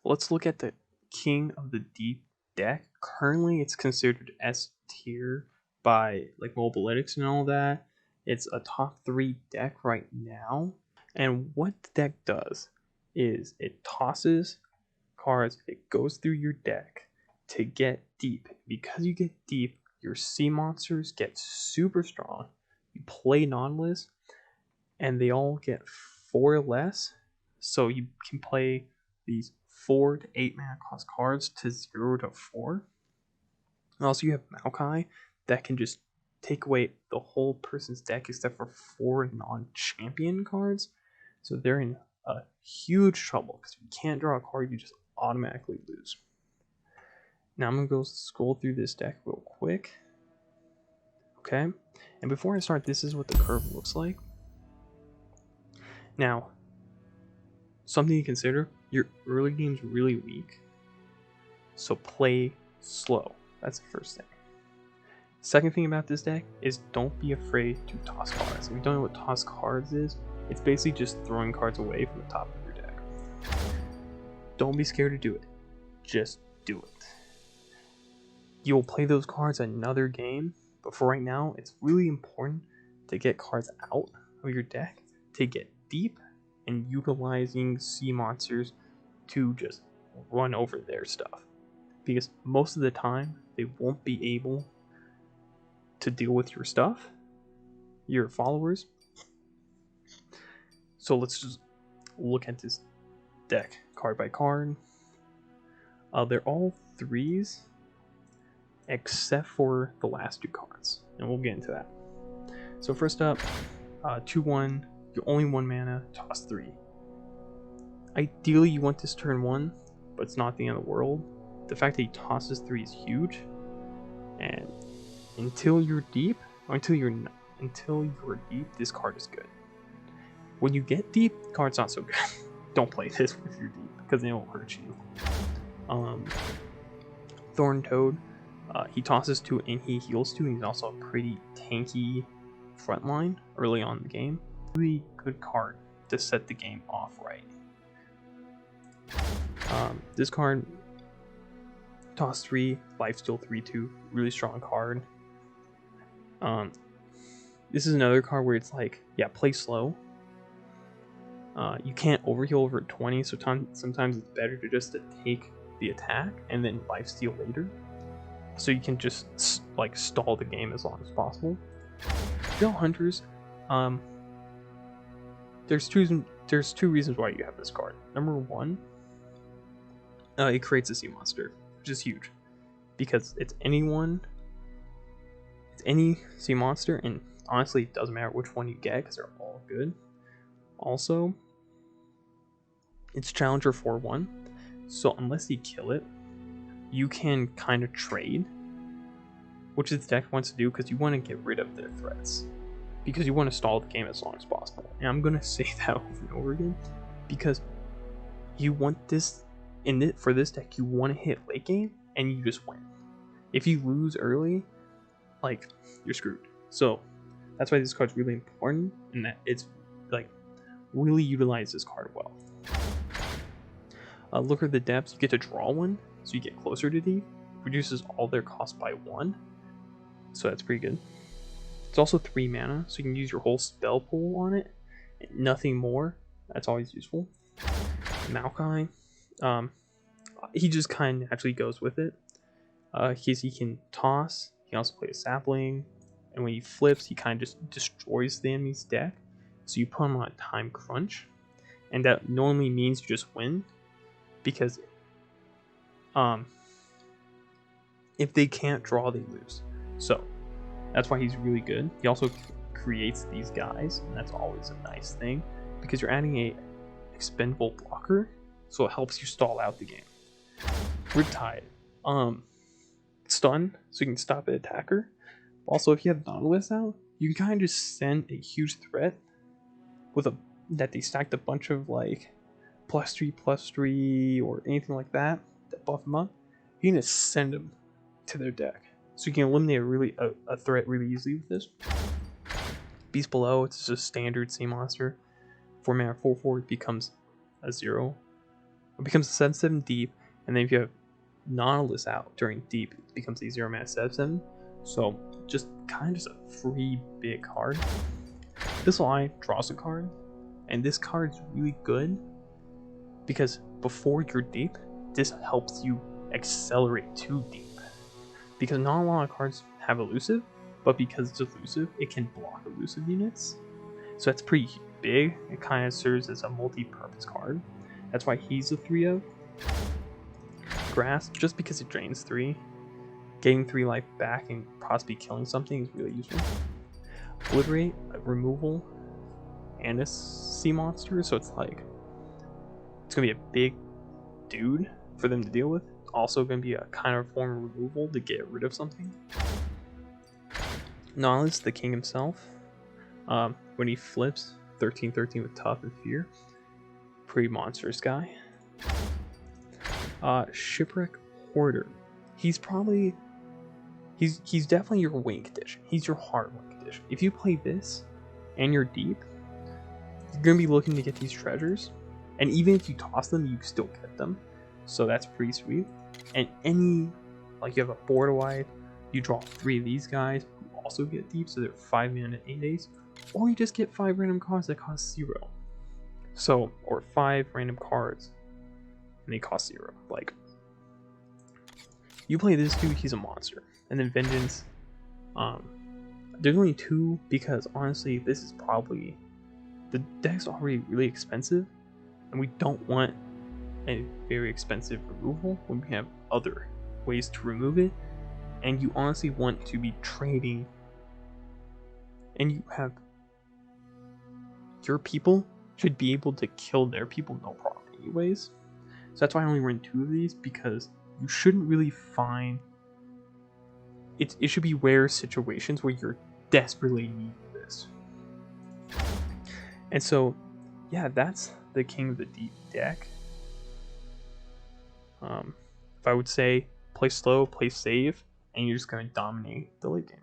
let's look at the King of the Deep deck. Currently, it's considered S tier by like Mobalytics and all that. It's a top 3 deck right now. And what the deck does is it tosses cards, it goes through your deck to get deep. Because you get deep, your sea monsters get super strong. You play Nautilus, and they all get 4 or less. So you can play these 4 to 8 mana cost cards to 0 to 4. And also you have Maokai that can just take away the whole person's deck except for 4 non-champion cards. So they're in a huge trouble because if you can't draw a card, you just automatically lose. Now I'm going to go scroll through this deck real quick. Okay, and before I start, this is what the curve looks like. Now, something to consider, your early game's really weak, so play slow. That's the first thing. Second thing about this deck is don't be afraid to toss cards. If you don't know what toss cards is, it's basically just throwing cards away from the top of your deck. Don't be scared to do it. Just do it. You will play those cards another game, but for right now, it's really important to get cards out of your deck to get deep and utilizing sea monsters to just run over their stuff. Because most of the time, they won't be able to deal with your stuff, your followers. So let's just look at this deck card by card. They're all 3s except for the last 2 cards, and we'll get into that. So first up, 2/1, you're only 1 mana, toss 3. Ideally you want this turn 1, but it's not the end of the world. The fact that he tosses 3 is huge, and until you're deep, or until you're deep, this card is good. When you get deep, the card's not so good. Don't play this if you're deep, because it won't hurt you. Thorn Toad, he tosses 2 and he heals 2, and he's also a pretty tanky frontline early on in the game. Really good card to set the game off right. This card, toss 3, lifesteal 3/2, really strong card. This is another card where it's like, yeah, play slow. You can't overheal over 20, so sometimes it's better to just take the attack and then lifesteal later, so you can just like stall the game as long as possible. Veil Hunters, there's two reasons why you have this card. Number 1, it creates a sea monster, which is huge because it's any sea monster, and honestly it doesn't matter which one you get because they're all good. Also, it's Challenger 4/1, so unless you kill it, you can kind of trade, which this deck wants to do because you want to get rid of their threats, because you want to stall the game as long as possible. And I'm going to say that over and over again because you want this for this deck, you want to hit late game and you just win. If you lose early, like, you're screwed. So that's why this card's really important, and that it's like really utilize this card well. Look at the depths, you get to draw 1, so you get closer to deep. Reduces all their cost by 1, so that's pretty good. It's also 3 mana, so you can use your whole spell pool on it, nothing more. That's always useful. Maokai, he just kind of naturally goes with it. He can toss, he can also play a sapling, and when he flips, he kind of just destroys the enemy's deck, so you put him on a time crunch, and that normally means you just win, because if they can't draw, they lose. So that's why he's really good. He also creates these guys, and that's always a nice thing because you're adding a expendable blocker, so it helps you stall out the game. Riptide, stun, so you can stop an attacker. Also, if you have Nautilus out, you can kind of just send a huge threat with that they stacked a bunch of like +3/+3 or anything like that buff them up. You can just send them to their deck, so you can eliminate a threat really easily with this. Beast Below, it's just a standard sea monster. 4 mana 4/4 becomes a 0. It becomes a 7/7 deep, and then if you have Nautilus out during deep, it becomes a 0 mana 7/7. So just kind of just a free big card. This line draws a card, and this card is really good because before you're deep, this helps you accelerate to deep. Because not a lot of cards have elusive, but because it's elusive, it can block elusive units. So that's pretty big. It kind of serves as a multi-purpose card. That's why he's a 3/0. Grasp, just because it drains 3, getting 3 life back and possibly killing something is really useful. Obliterate, removal, and a sea monster, so it's like it's gonna be a big dude for them to deal with. Also gonna be a kind of form of removal to get rid of something. Nautilus, the king himself, when he flips 13/13 with tough and fear, pretty monstrous guy. Shipwreck Hoarder, he's definitely your win condition. He's your hard win condition. If you play this and you're deep, you're gonna be looking to get these treasures, and even if you toss them, you still get them. So that's pretty sweet. And you have a board wide, you draw 3 of these guys who also get deep, so they're 5 mana 8 days, or you just get 5 random cards that cost 0. So, or 5 random cards and they cost 0. Like, you play this dude, he's a monster. And then Vengeance, there's only 2 because honestly, this is probably, the deck's already really expensive, and we don't want a very expensive removal when we have other ways to remove it, and you honestly want to be trading, and you have your people should be able to kill their people no problem anyways. So that's why I only run 2 of these, because you shouldn't really find it should be rare situations where you're desperately needing this. And so yeah, that's the King of the Deep deck. If I would say, play slow, play safe, and you're just going to dominate the late game.